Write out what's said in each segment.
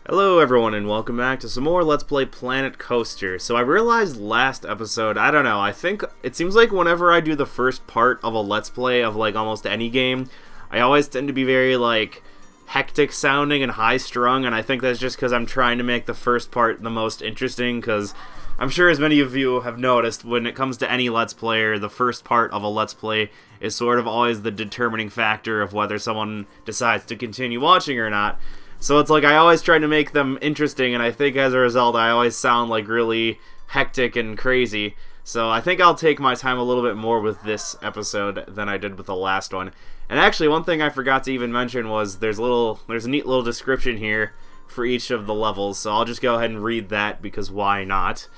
Hello everyone and welcome back to some more Let's Play Planet Coaster. So I realized last episode, I don't know, I think it seems like whenever I do the first part of a Let's Play of like almost any game, I always tend to be very like hectic sounding and high strung, and I think that's just because I'm trying to make the first part the most interesting, because I'm sure as many of you have noticed, when it comes to any Let's Player, the first part of a Let's Play is sort of always the determining factor of whether someone decides to continue watching or not. So it's like I always try to make them interesting, and I think as a result I always sound like really hectic and crazy. So I think I'll take my time a little bit more with this episode than I did with the last one. And actually, one thing I forgot to even mention was there's a neat little description here for each of the levels, so I'll just go ahead and read that because why not?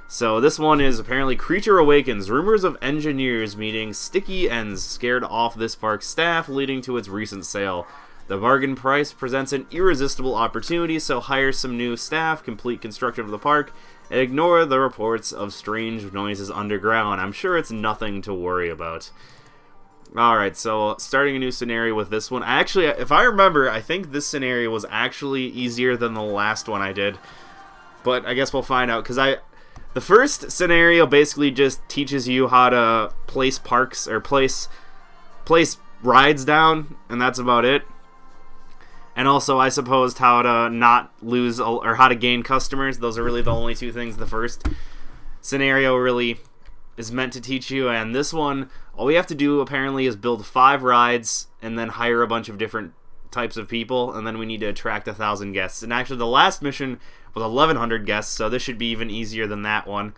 So this one is apparently Creature Awakens. Rumors of engineers meeting sticky ends scared off this park's staff, leading to its recent sale. The bargain price presents an irresistible opportunity, so hire some new staff, complete construction of the park, and ignore the reports of strange noises underground. I'm sure it's nothing to worry about. Alright, so starting a new scenario with this one. Actually, if I remember, I think this scenario was actually easier than the last one I did. But I guess we'll find out, because the first scenario basically just teaches you how to place parks, or place rides down, and that's about it. And also, I suppose, how to not lose, or how to gain customers. Those are really the only two things the first scenario really is meant to teach you. And this one, all we have to do, apparently, is build 5 rides, and then hire a bunch of different types of people, and then we need to attract 1,000 guests. And actually, the last mission was 1,100 guests, so this should be even easier than that one.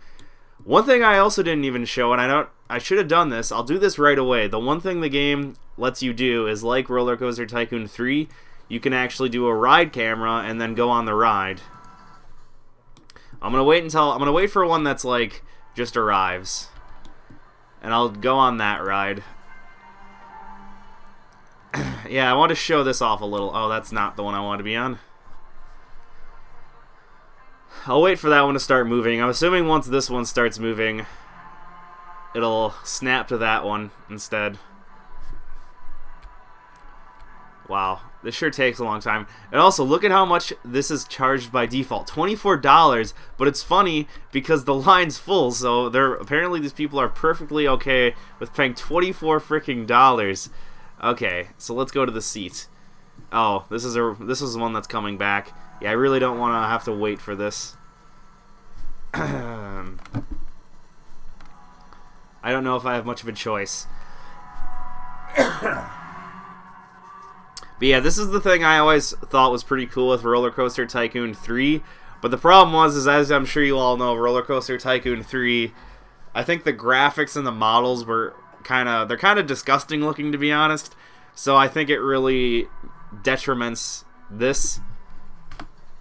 One thing I also didn't even show, and I should have done this, I'll do this right away. The one thing the game lets you do is, like Roller Coaster Tycoon 3, you can actually do a ride camera and then go on the ride. I'm gonna wait for one that's like just arrives, and I'll go on that ride. Yeah, I want to show this off a little. Oh, that's not the one I want to be on. I'll wait for that one to start moving. I'm assuming once this one starts moving, it'll snap to that one instead. Wow, this sure takes a long time. And also, look at how much this is charged by default. $24, but it's funny because the line's full, so apparently these people are perfectly okay with paying $24 freaking dollars. Okay, so let's go to the seat. Oh, this is one that's coming back. Yeah, I really don't want to have to wait for this. I don't know if I have much of a choice. But yeah, this is the thing I always thought was pretty cool with Roller Coaster Tycoon 3. But the problem was, as I'm sure you all know, Roller Coaster Tycoon 3, I think the graphics and the models were they're kind of disgusting looking, to be honest. So I think it really detriments this.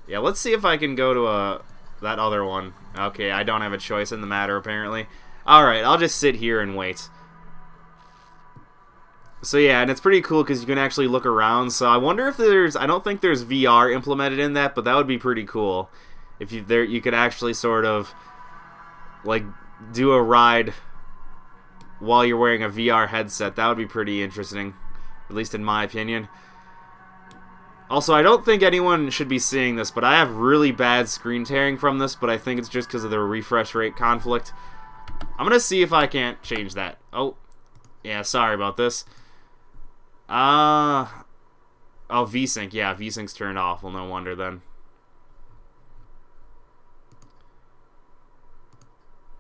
Yeah, let's see if I can go to that other one. Okay, I don't have a choice in the matter, apparently. Alright, I'll just sit here and wait. So yeah, and it's pretty cool because you can actually look around. So I wonder if I don't think there's VR implemented in that, but that would be pretty cool. If you could actually sort of like do a ride while you're wearing a VR headset. That would be pretty interesting, at least in my opinion. Also, I don't think anyone should be seeing this, but I have really bad screen tearing from this, but I think it's just because of the refresh rate conflict. I'm gonna see if I can't change that. Oh, yeah, sorry about this. Oh, VSync. Yeah, VSync's turned off. Well, no wonder then.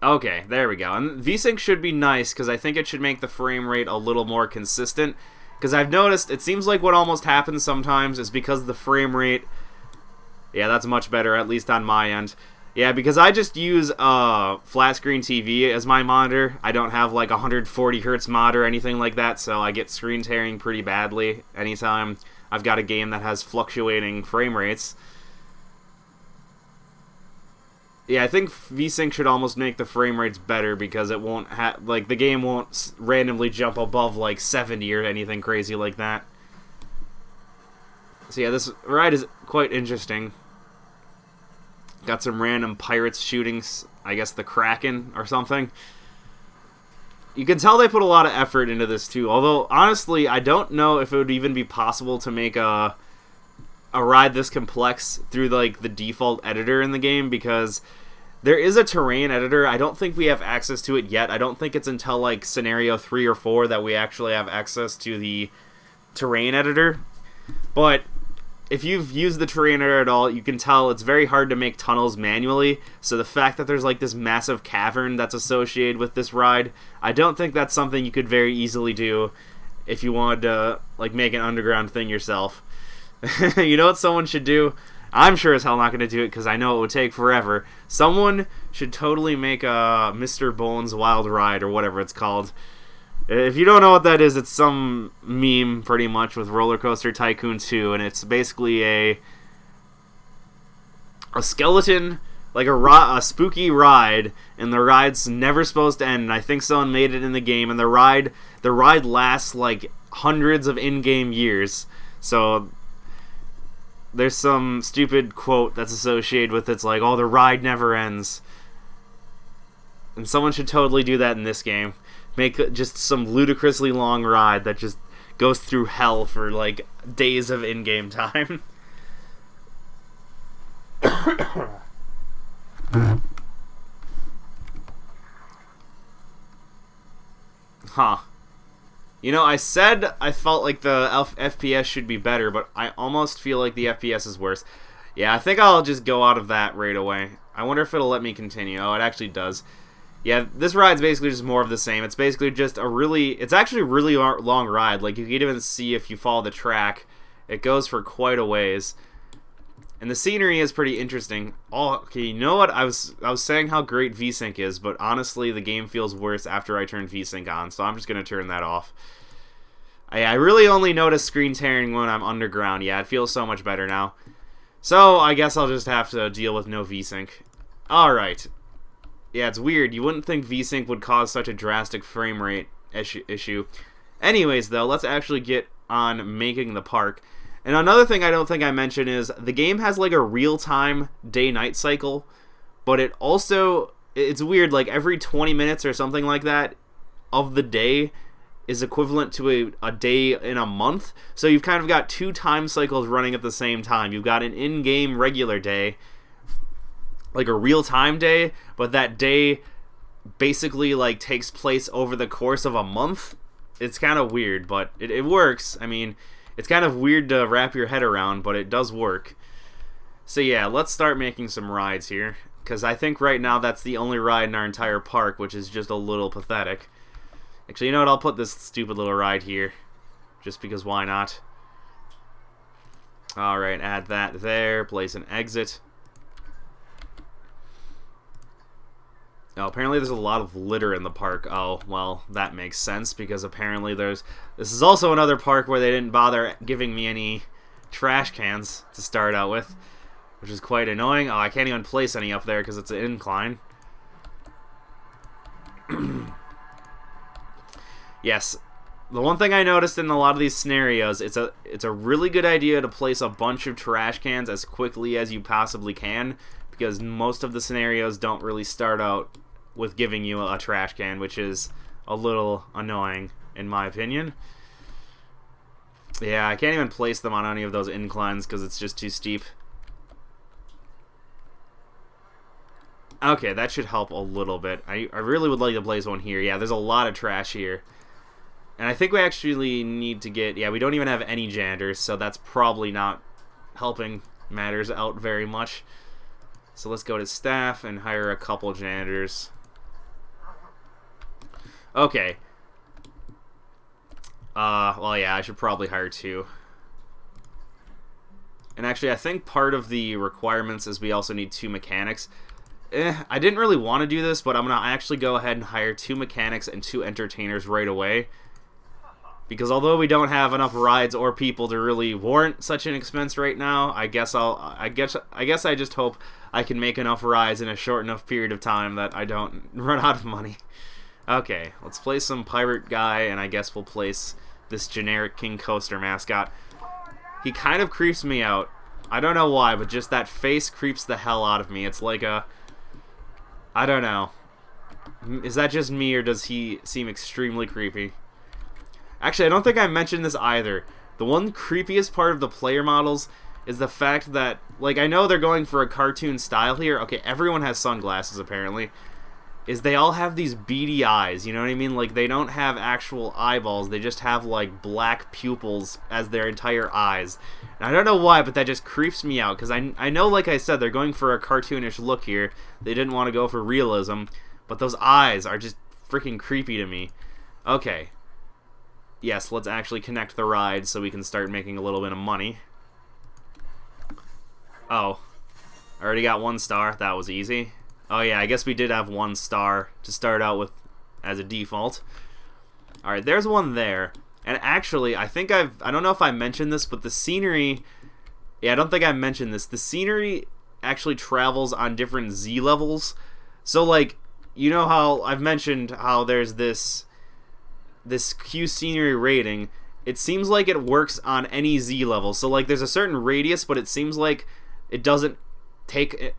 Okay, there we go. And VSync should be nice, because I think it should make the frame rate a little more consistent. Because I've noticed, it seems like what almost happens sometimes is because the frame rate... Yeah, that's much better, at least on my end. Yeah, because I just use flat screen TV as my monitor. I don't have like 140 hertz mod or anything like that, so I get screen tearing pretty badly anytime I've got a game that has fluctuating frame rates. Yeah, I think VSync should almost make the frame rates better because it won't like the game won't randomly jump above like 70 or anything crazy like that. So yeah, this ride is quite interesting. Got some random pirates shooting, I guess, the Kraken or something. You can tell they put a lot of effort into this, too. Although, honestly, I don't know if it would even be possible to make a a ride this complex through like the default editor in the game, because there is a terrain editor. I don't think we have access to it yet. I don't think it's until like scenario 3 or 4 that we actually have access to the terrain editor. But if you've used the terrain editor at all, you can tell it's very hard to make tunnels manually. So the fact that there's like this massive cavern that's associated with this ride, I don't think that's something you could very easily do if you wanted to like make an underground thing yourself. You know what someone should do? I'm sure as hell not going to do it because I know it would take forever. Someone should totally make a Mr. Bones Wild Ride or whatever it's called. If you don't know what that is, it's some meme pretty much with Roller Coaster Tycoon 2, and it's basically a skeleton, like a spooky ride, and the ride's never supposed to end. And I think someone made it in the game, and the ride lasts like hundreds of in-game years. So there's some stupid quote that's associated with it. It's like, oh, the ride never ends. And someone should totally do that in this game. Make just some ludicrously long ride that just goes through hell for like days of in-game time. Huh. You know, I said I felt like the FPS should be better, but I almost feel like the FPS is worse. Yeah, I think I'll just go out of that right away. I wonder if it'll let me continue. Oh, it actually does. Yeah, this ride's basically just more of the same. It's basically just it's actually a really long ride. Like, you can even see if you follow the track. It goes for quite a ways. And the scenery is pretty interesting. Oh, okay, you know what? I was saying how great VSync is, but honestly, the game feels worse after I turn VSync on, so I'm just going to turn that off. I really only notice screen tearing when I'm underground. Yeah, it feels so much better now. So, I guess I'll just have to deal with no VSync. Alright. Yeah, it's weird. You wouldn't think VSync would cause such a drastic frame rate issue. Anyways, though, let's actually get on making the park. And another thing I don't think I mentioned is the game has like a real-time day-night cycle, but it's weird, like every 20 minutes or something like that of the day is equivalent to a day in a month. So you've kind of got two time cycles running at the same time. You've got an in-game regular day, like a real-time day, but that day basically like takes place over the course of a month. It's kind of weird, but it works. I mean, it's kind of weird to wrap your head around, but it does work. So yeah, let's start making some rides here, because I think right now that's the only ride in our entire park, which is just a little pathetic. Actually, you know what? I'll put this stupid little ride here, just because why not? Alright, add that there, place an exit. Oh, apparently there's a lot of litter in the park. Oh, well, that makes sense, because apparently this is also another park where they didn't bother giving me any trash cans to start out with, which is quite annoying. Oh, I can't even place any up there because it's an incline. Yes, the one thing I noticed in a lot of these scenarios, it's a really good idea to place a bunch of trash cans as quickly as you possibly can, because most of the scenarios don't really start out with giving you a trash can, which is a little annoying, in my opinion. Yeah, I can't even place them on any of those inclines because it's just too steep. Okay, that should help a little bit. I really would like to place one here. Yeah, there's a lot of trash here. And I think we actually need to get... Yeah, we don't even have any janitors, so that's probably not helping matters out very much. So let's go to staff and hire a couple janitors. Okay. Well, yeah, I should probably hire two. And actually, I think part of the requirements is we also need 2 mechanics. I didn't really want to do this, but I'm going to actually go ahead and hire 2 mechanics and 2 entertainers right away. Because although we don't have enough rides or people to really warrant such an expense right now, I guess I just hope I can make enough rides in a short enough period of time that I don't run out of money. Okay, let's place some pirate guy, and I guess we'll place this generic King Coaster mascot. He kind of creeps me out. I don't know why, but just that face creeps the hell out of me. It's like a... I don't know. Is that just me, or does he seem extremely creepy? Actually, I don't think I mentioned this either. The one creepiest part of the player models is the fact that, like, I know they're going for a cartoon style here. Okay, everyone has sunglasses, apparently. Is they all have these beady eyes, you know what I mean? Like, they don't have actual eyeballs. They just have, like, black pupils as their entire eyes. And I don't know why, but that just creeps me out. Because I know, like I said, they're going for a cartoonish look here. They didn't want to go for realism. But those eyes are just freaking creepy to me. Okay. Yes, let's actually connect the ride so we can start making a little bit of money. Oh. I already got 1 star. That was easy. Oh yeah, I guess we did have 1 star to start out with as a default. Alright, there's one there. And actually, I don't know if I mentioned this, but the scenery... Yeah, I don't think I mentioned this. The scenery actually travels on different Z levels. So, like, you know how I've mentioned how there's this Q scenery rating. It seems like it works on any Z level. So, like, there's a certain radius, but it seems like it doesn't take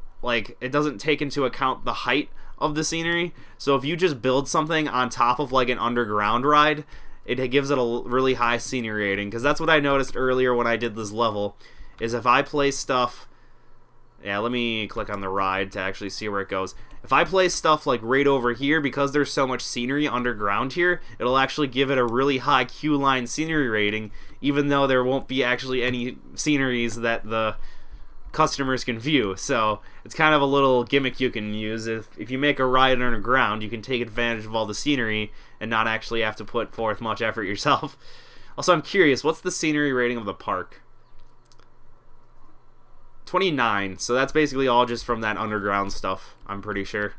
into account the height of the scenery. So if you just build something on top of like an underground ride, it gives it a really high scenery rating. Because that's what I noticed earlier when I did this level, is if I place stuff... Yeah, let me click on the ride to actually see where it goes. If I place stuff like right over here, because there's so much scenery underground here, it'll actually give it a really high Q-line scenery rating, even though there won't be actually any sceneries that the customers can view. So it's kind of a little gimmick you can use. If you make a ride underground, you can take advantage of all the scenery and not actually have to put forth much effort yourself. Also, I'm curious, what's the scenery rating of the park? 29, so that's basically all just from that underground stuff, I'm pretty sure.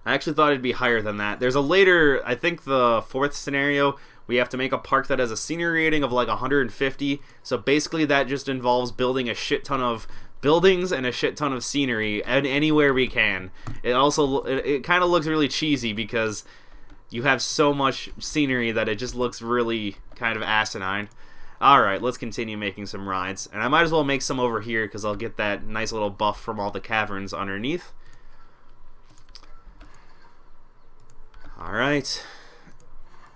I actually thought it'd be higher than that. There's a later, I think the 4th scenario, we have to make a park that has a scenery rating of like 150, so basically that just involves building a shit ton of buildings and a shit ton of scenery and anywhere we can. It also, it kind of looks really cheesy because you have so much scenery that it just looks really kind of asinine. Alright, let's continue making some rides. And I might as well make some over here because I'll get that nice little buff from all the caverns underneath. Alright.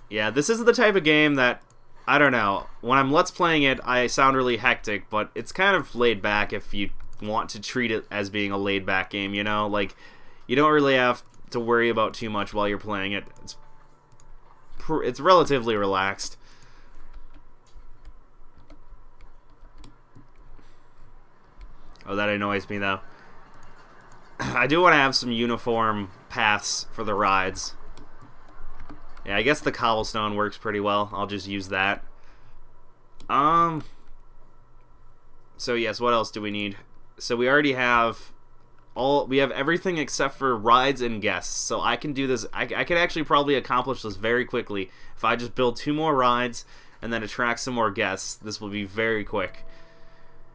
Yeah, this is the type of game that, I don't know, when I'm Let's Playing it, I sound really hectic, but it's kind of laid back if you want to treat it as being a laid back game, you know? Like, you don't really have to worry about too much while you're playing it. It's relatively relaxed. Oh, that annoys me, though. I do want to have some uniform paths for the rides. Yeah, I guess the cobblestone works pretty well. I'll just use that. So, yes, what else do we need? So, we already have... We have everything except for rides and guests. So, I can do this... I can actually probably accomplish this very quickly. If I just build 2 more rides and then attract some more guests, this will be very quick.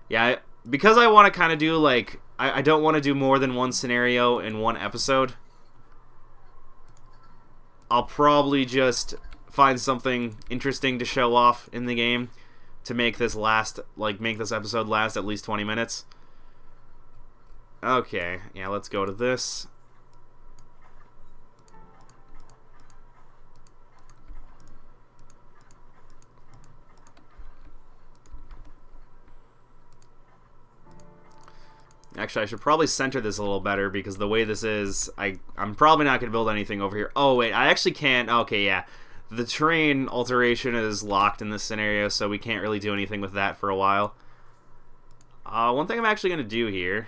Yeah, because I want to kind of do, like, I don't want to do more than 1 scenario in 1 episode. I'll probably just find something interesting to show off in the game to make this make this episode last at least 20 minutes. Okay, yeah, let's go to this. Actually, I should probably center this a little better because the way this is, I'm probably not going to build anything over here. Oh, wait, I actually can't. Okay, yeah. The terrain alteration is locked in this scenario, so we can't really do anything with that for a while. One thing I'm actually going to do here,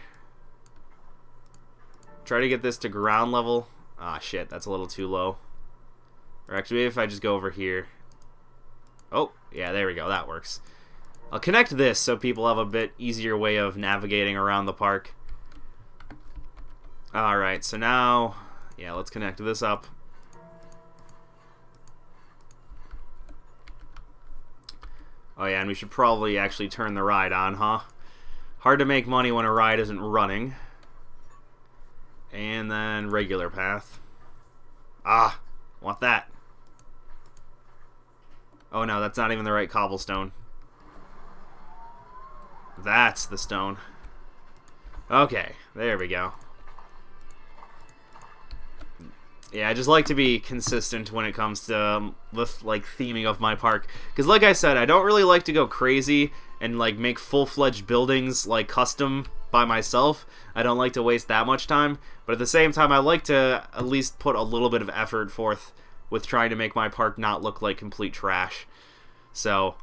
try to get this to ground level. Ah, shit, that's a little too low. Or actually, maybe if I just go over here. Oh, yeah, there we go. That works. I'll connect this so people have a bit easier way of navigating around the park. Alright, so now, yeah, let's connect this up. Oh yeah, and we should probably actually turn the ride on, huh? Hard to make money when a ride isn't running. And then regular path. Ah, want that. Oh no, that's not even the right cobblestone. That's the stone. Okay, there we go. Yeah, I just like to be consistent when it comes to the theming of my park. Because like I said, I don't really like to go crazy and like make full-fledged buildings like custom by myself. I don't like to waste that much time, but at the same time I like to at least put a little bit of effort forth with trying to make my park not look like complete trash. So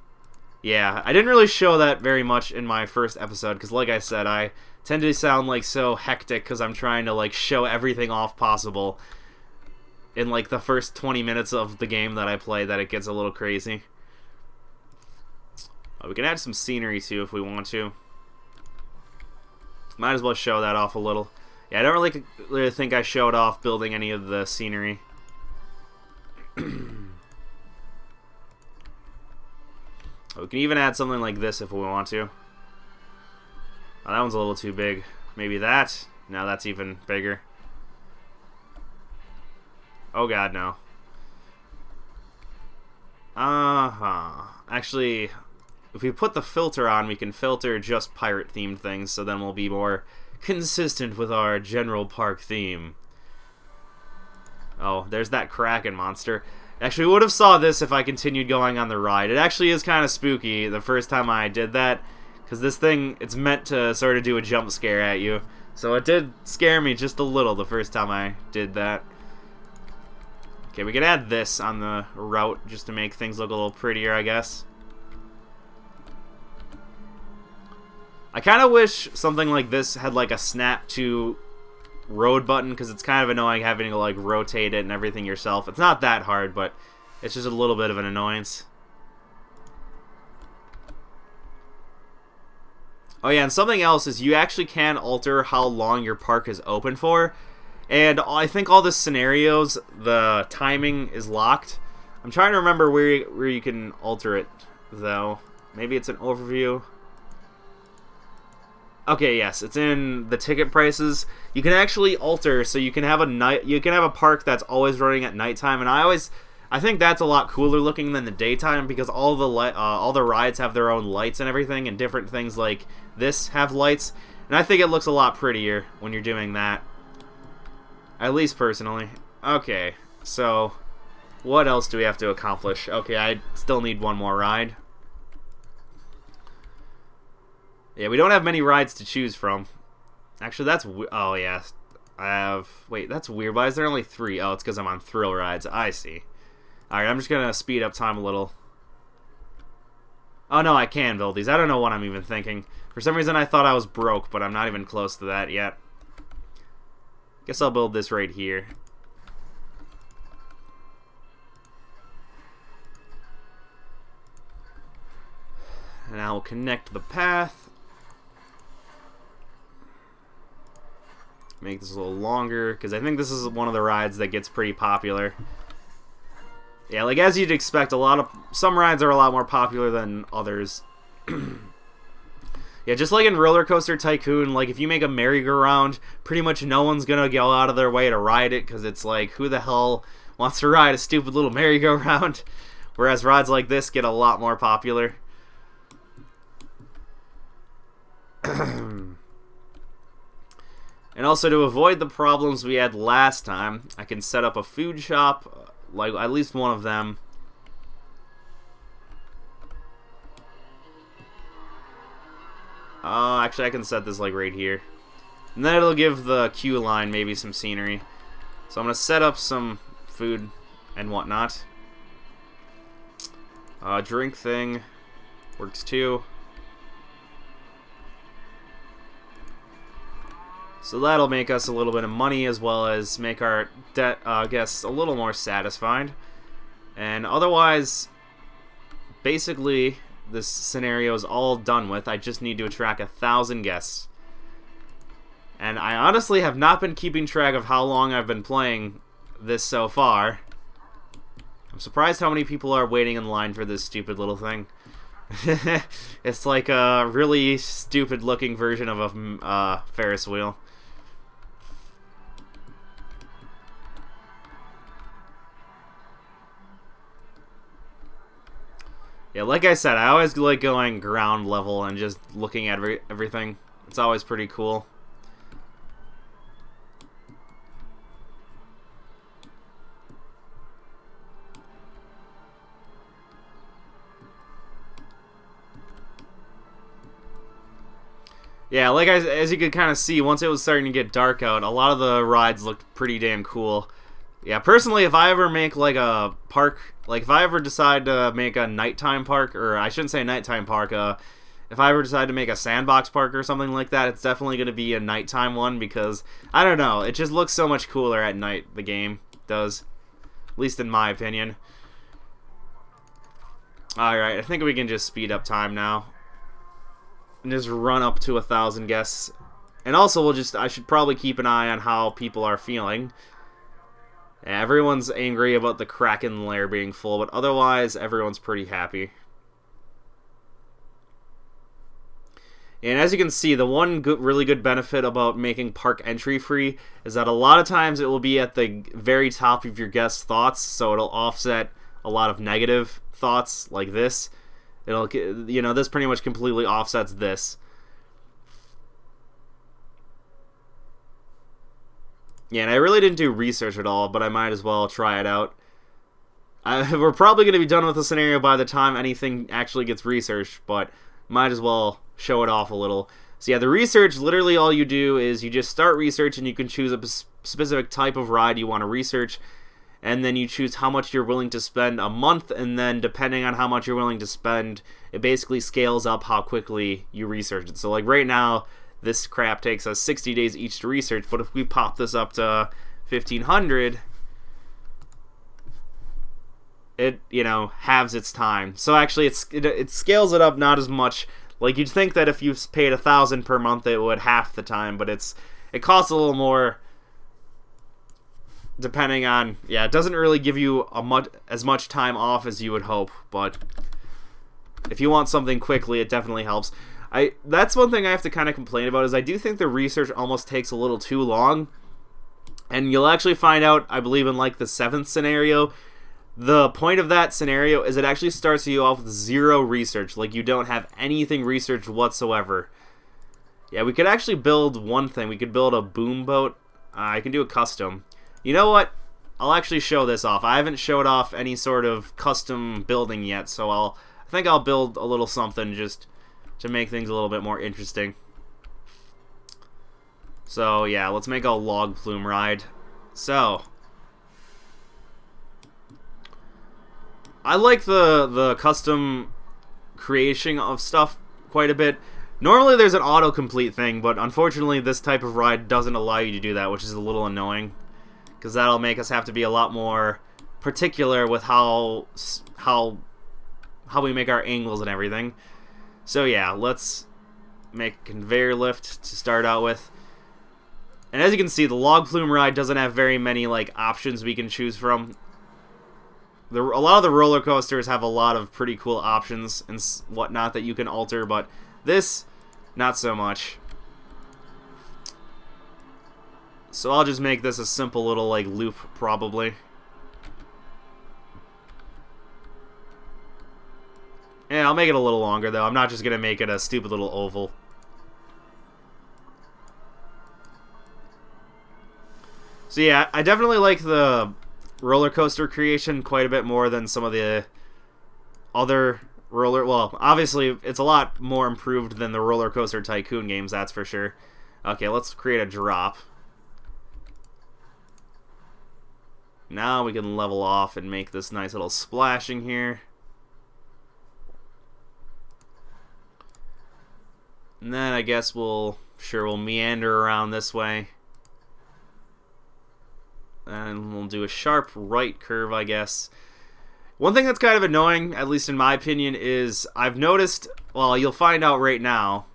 yeah, I didn't really show that very much in my first episode because like I said, I tend to sound like so hectic because I'm trying to like show everything off possible in like the first 20 minutes of the game that I play, that it gets a little crazy. We can add some scenery too if we want to. Might as well show that off a little. Yeah, I don't really think I showed off building any of the scenery. We can even add something like this if we want to. Oh, that one's a little too big. Maybe that? No, that's even bigger. Oh god, no. Actually, if we put the filter on, we can filter just pirate-themed things, so then we'll be more consistent with our general park theme. Oh, there's that Kraken monster. Actually, we would have saw this if I continued going on the ride. It actually is kind of spooky the first time I did that, because this thing, it's meant to sort of do a jump scare at you. So it did scare me just a little the first time I did that. Okay, we can add this on the route just to make things look a little prettier, I guess. I kind of wish something like this had like a snap to road button, because it's kind of annoying having to like rotate it and everything yourself. It's not that hard, but it's just a little bit of an annoyance. Oh yeah, and something else is you actually can alter how long your park is open for. And I think all the scenarios, the timing is locked. I'm trying to remember where you can alter it, though. Maybe it's an overview. Okay, yes, it's in the ticket prices. You can actually alter, so you can have a park that's always running at nighttime, and I think that's a lot cooler looking than the daytime, because all the rides have their own lights and everything, and different things like this have lights, and I think it looks a lot prettier when you're doing that. At least personally. Okay, so what else do we have to accomplish? Okay, I still need one more ride. Yeah, we don't have many rides to choose from. Actually, oh yeah, wait, that's weird. Why is there only 3? Oh, it's because I'm on thrill rides. I see. Alright, I'm just gonna speed up time a little. Oh no, I can build these. I don't know what I'm even thinking. For some reason I thought I was broke, but I'm not even close to that yet. Guess I'll build this right here. And I'll connect the path. Make this a little longer, because I think this is one of the rides that gets pretty popular. Yeah, like as you'd expect, some rides are a lot more popular than others. Yeah, just like in Roller Coaster Tycoon, like if you make a merry-go-round, pretty much no one's gonna go out of their way to ride it, because it's like, who the hell wants to ride a stupid little merry-go-round? Whereas rides like this get a lot more popular. And also, to avoid the problems we had last time, I can set up a food shop, like at least one of them. Actually, I can set this like right here. And then it'll give the queue line maybe some scenery. So I'm going to set up some food and whatnot. Drink thing works too. So that'll make us a little bit of money, as well as make our guests a little more satisfied. And otherwise, basically, this scenario is all done with. I just need to attract 1,000 guests. And I honestly have not been keeping track of how long I've been playing this so far. I'm surprised how many people are waiting in line for this stupid little thing. It's like a really stupid looking version of a Ferris wheel. Yeah, like I said, I always like going ground level and just looking at everything. It's always pretty cool. Yeah, like as you could kind of see, once it was starting to get dark out, a lot of the rides looked pretty damn cool. Yeah, personally, if I ever make like a park, like if I ever decide to make a nighttime park, or I shouldn't say nighttime park, if I ever decide to make a sandbox park or something like that, it's definitely going to be a nighttime one because, I don't know, it just looks so much cooler at night, the game does. At least in my opinion. Alright, I think we can just speed up time now. And just run up to 1,000 guests. And also, I should probably keep an eye on how people are feeling. Yeah, everyone's angry about the Kraken lair being full, but otherwise, everyone's pretty happy. And as you can see, the one really good benefit about making park entry free is that a lot of times it will be at the very top of your guests' thoughts, so it'll offset a lot of negative thoughts like this. It'll, you know, this pretty much completely offsets this. Yeah, and I really didn't do research at all, but I might as well try it out. We're probably going to be done with the scenario by the time anything actually gets researched, but might as well show it off a little. So yeah, the research, literally all you do is you just start research and you can choose a specific type of ride you want to research, and then you choose how much you're willing to spend a month, and then depending on how much you're willing to spend, it basically scales up how quickly you research it. So like right now, this crap takes us 60 days each to research, but if we pop this up to 1,500, it, you know, halves its time. So actually it scales it up not as much. Like you'd think that if you paid 1,000 per month it would half the time, but it costs a little more depending on, yeah, it doesn't really give you as much time off as you would hope, but if you want something quickly, it definitely helps. That's one thing I have to kind of complain about, is I do think the research almost takes a little too long. And you'll actually find out, I believe, in like the 7th scenario, the point of that scenario is it actually starts you off with 0 research. Like you don't have anything researched whatsoever. Yeah, we could actually build one thing. We could build a boom boat. I can do a custom. You know what? I'll actually show this off. I haven't showed off any sort of custom building yet, so I think I'll build a little something just to make things a little bit more interesting. So yeah, let's make a log plume ride. So I like the custom creation of stuff quite a bit. Normally there's an autocomplete thing, but unfortunately this type of ride doesn't allow you to do that, which is a little annoying, because that'll make us have to be a lot more particular with how we make our angles and everything. So yeah, let's make a conveyor lift to start out with. And as you can see, the log plume ride doesn't have very many like options we can choose from. A lot of the roller coasters have a lot of pretty cool options and whatnot that you can alter, but this, not so much. So I'll just make this a simple little like loop probably. Yeah, I'll make it a little longer though. I'm not just gonna make it a stupid little oval. So yeah, I definitely like the roller coaster creation quite a bit more than some of the other well, obviously it's a lot more improved than the Roller Coaster Tycoon games, that's for sure. Okay, let's create a drop. Now we can level off and make this nice little splashing here. And then I guess we'll meander around this way. And we'll do a sharp right curve, I guess. One thing that's kind of annoying, at least in my opinion, is I've noticed, well, you'll find out right now,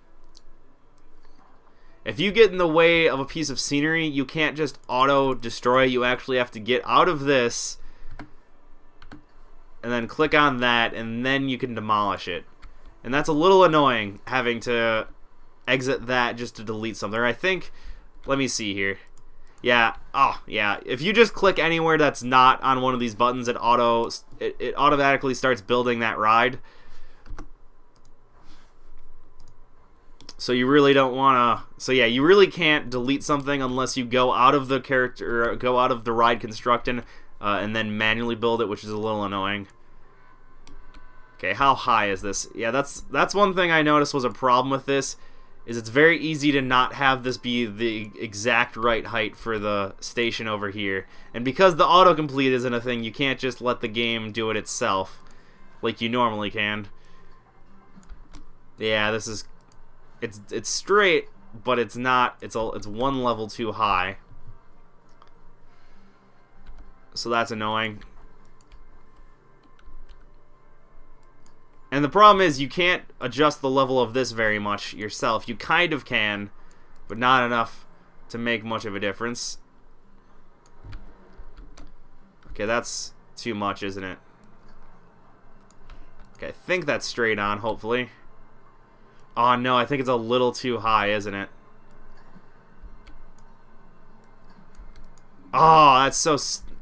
if you get in the way of a piece of scenery, you can't just auto-destroy. You actually have to get out of this, and then click on that, and then you can demolish it. And that's a little annoying, having to exit that just to delete something. I think, let me see here. Yeah, oh, yeah, if you just click anywhere that's not on one of these buttons, it automatically starts building that ride. So you really don't want to, so yeah, you really can't delete something unless you go out of the character, or go out of the ride constructing, and then manually build it, which is a little annoying. Okay, how high is this? Yeah, that's one thing I noticed was a problem with this, is it's very easy to not have this be the exact right height for the station over here. And because the autocomplete isn't a thing, you can't just let the game do it itself like you normally can. Yeah, this is... It's straight, but it's not... It's one level too high. So that's annoying. And the problem is you can't adjust the level of this very much yourself. You kind of can, but not enough to make much of a difference. Okay, that's too much, isn't it? Okay, I think that's straight on, hopefully. Oh no, I think it's a little too high, isn't it? Oh, that's so...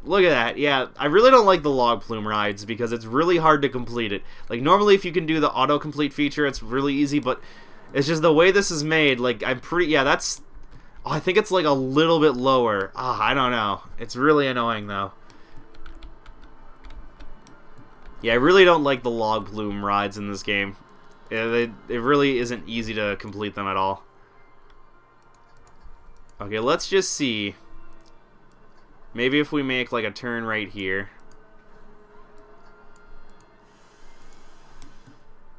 Look at that. Yeah, I really don't like the log plume rides because it's really hard to complete it. Like, normally if you can do the autocomplete feature, it's really easy, but it's just the way this is made. Like, I'm pretty... Yeah, that's... Oh, I think it's like a little bit lower. Ah, I don't know. It's really annoying, though. Yeah, I really don't like the log plume rides in this game. It really isn't easy to complete them at all. Okay, let's just see... Maybe if we make like a turn right here.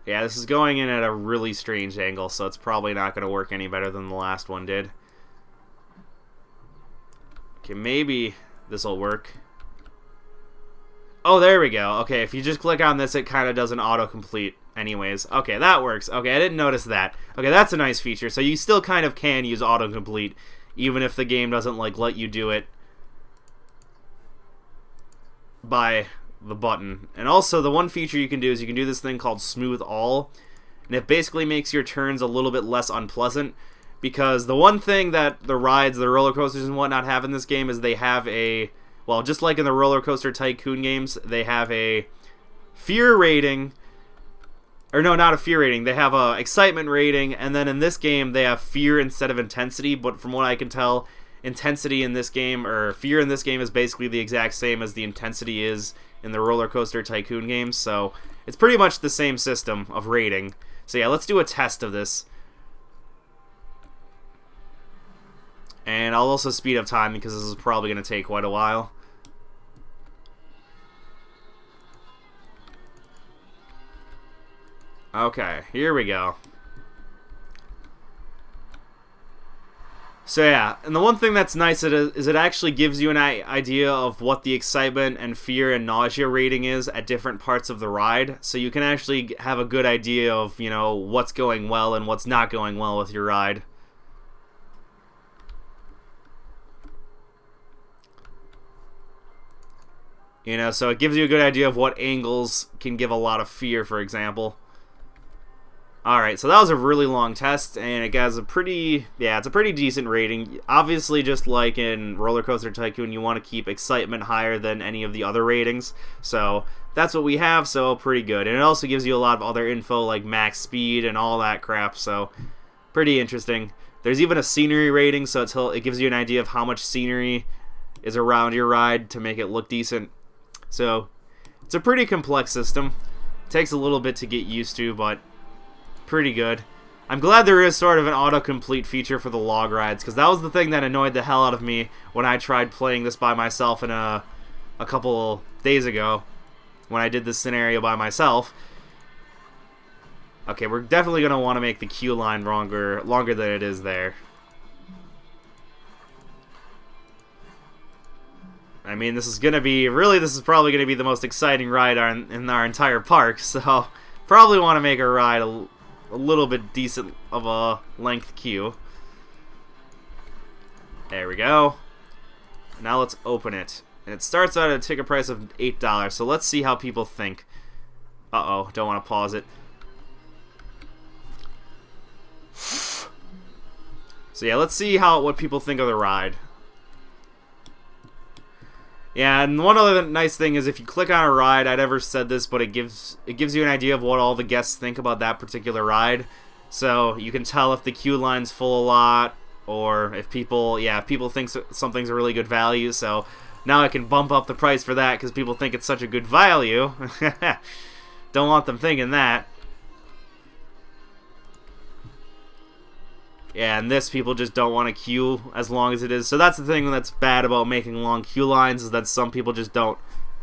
Yeah, this is going in at a really strange angle, so it's probably not going to work any better than the last one did. Okay, maybe this will work. Oh, there we go. Okay, if you just click on this, it kind of does an autocomplete anyways. Okay, that works. Okay, I didn't notice that. Okay, that's a nice feature. So you still kind of can use autocomplete, even if the game doesn't like let you do it by the button. And also, the one feature you can do is you can do this thing called Smooth All, and it basically makes your turns a little bit less unpleasant, because the one thing that the rides, the roller coasters and whatnot have in this game is they have a, well, just like in the Roller Coaster Tycoon games, they have a fear rating, or no, not a fear rating, they have a excitement rating, and then in this game they have fear instead of intensity, but from what I can tell, intensity in this game, or fear in this game, is basically the exact same as the intensity is in the Roller Coaster Tycoon games, so it's pretty much the same system of rating. So yeah, let's do a test of this. And I'll also speed up time because this is probably going to take quite a while. Okay, here we go. So yeah, and the one thing that's nice is it actually gives you an idea of what the excitement and fear and nausea rating is at different parts of the ride, so you can actually have a good idea of, you know, what's going well and what's not going well with your ride. You know, so it gives you a good idea of what angles can give a lot of fear, for example. Alright, so that was a really long test, and it has a pretty, yeah, it's a pretty decent rating. Obviously, just like in Roller Coaster Tycoon, you want to keep excitement higher than any of the other ratings, so that's what we have, so pretty good. And it also gives you a lot of other info, like max speed and all that crap, so pretty interesting. There's even a scenery rating, so it gives you an idea of how much scenery is around your ride to make it look decent. So, it's a pretty complex system. It takes a little bit to get used to, but pretty good. I'm glad there is sort of an autocomplete feature for the log rides, because that was the thing that annoyed the hell out of me when I tried playing this by myself in a couple days ago, when I did this scenario by myself. Okay, we're definitely going to want to make the queue line longer than it is there. I mean, this is probably going to be the most exciting ride in our entire park, so probably want to make our ride a little bit decent of a length queue. There we go. Now let's open it. And it starts out at a ticket price of $8, so let's see how people think. Uh-oh, don't want to pause it. So yeah, let's see what people think of the ride. Yeah, and one other nice thing is if you click on a ride, I never said this, but it gives you an idea of what all the guests think about that particular ride. So you can tell if the queue line's full a lot, or if people think something's a really good value. So now I can bump up the price for that because people think it's such a good value. Don't want them thinking that. Yeah, and this, people just don't want to queue as long as it is. So that's the thing that's bad about making long queue lines, is that some people just don't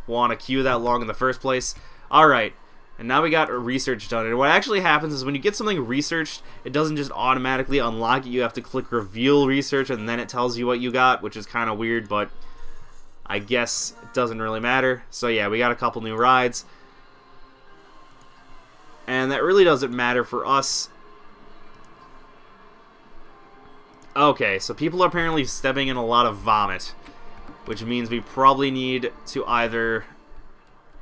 want to queue that long in the first place. Alright, and now we got research done. And what actually happens is when you get something researched, it doesn't just automatically unlock it. You have to click reveal research, and then it tells you what you got, which is kind of weird, but I guess it doesn't really matter. So yeah, we got a couple new rides. And that really doesn't matter for us. Okay, so people are apparently stepping in a lot of vomit, which means we probably need to either...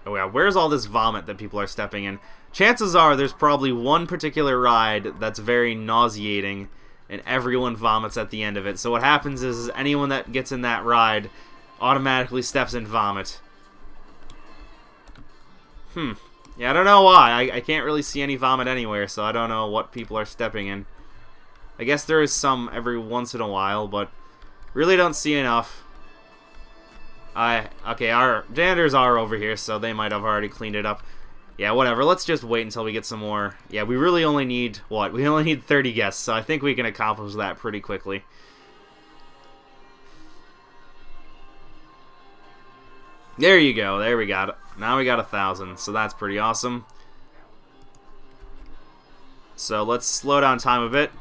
Oh yeah, where's all this vomit that people are stepping in? Chances are there's probably one particular ride that's very nauseating, and everyone vomits at the end of it. So what happens is anyone that gets in that ride automatically steps in vomit. Yeah, I don't know why. I can't really see any vomit anywhere, so I don't know what people are stepping in. I guess there is some every once in a while, but really don't see enough. Okay, our janitors are over here, so they might have already cleaned it up. Yeah, whatever. Let's just wait until we get some more. Yeah, we really only need, what? We only need 30 guests, so I think we can accomplish that pretty quickly. There you go. There we got it. Now we got 1,000, so that's pretty awesome. So let's slow down time a bit.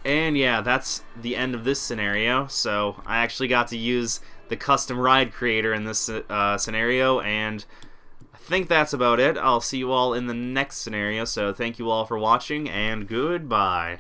And yeah, that's the end of this scenario. So I actually got to use the custom ride creator in this scenario, and I think that's about it. I'll see you all in the next scenario, so thank you all for watching, and goodbye.